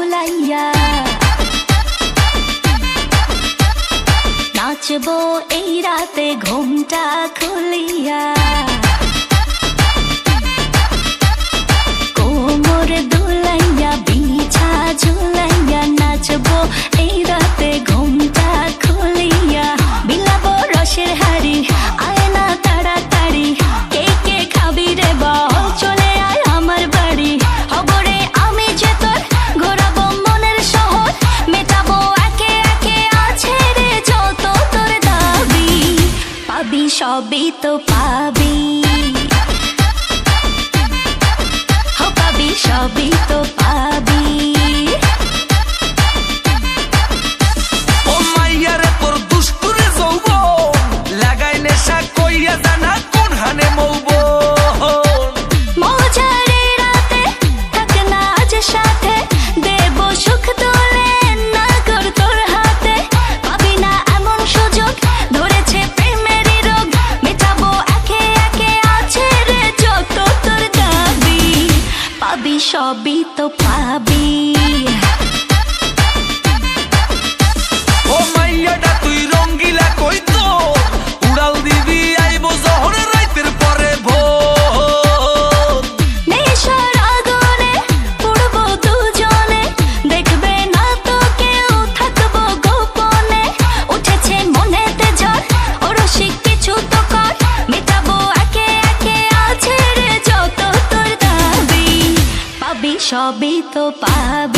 ঝুলাইয়া নাচবো এই রাতে ঘুমটা খুলিয়া কোমর দুলাইয়া বিছা ঝুলাইয়া নাচবো এই রাতে ঘুমটা খুলিয়া বিলাবো রসের হাড়ি আয় না তাড়াতাড়ি কে কে খাবি রে বল চলে আয় আমার বাড়ি হবরে আমি যে তোর ঘোরাবো মনের শহর মেটাবো একে একে আছে রে যত তোর দাবি পাবি সবই তো পাবি সবই তো পাবি ও মাইয়ারে তোর দুষ্টুরে যৌব লাগাই নেশা কইয়া জানা কোন হানে মৌব মজারে রাতে থাক না আজ সাথে দেব সুখ তোলে না কর তোর হাতে পাবি না এমন সুযোগ ধরেছে প্রেমেরই রোগ মেটাবো একে একে আছে রে যত তোর দাবি পাবি সবই তো পাবি ও মাইয়াটা তুই রঙ্গিলা কই তো উড়াল দিবি আইবো জহর রাইতের পরে ভোর নেশার আগুনে পুড়বো দুজনে দেখবে না তো কেউ থাকবো গোপনে উঠেছে মনেতে ঝড় ওরসিক কিছু তো কর মেটাবো একে একে আছে রে যত তোর দাবি পাবি সবই তো পাবি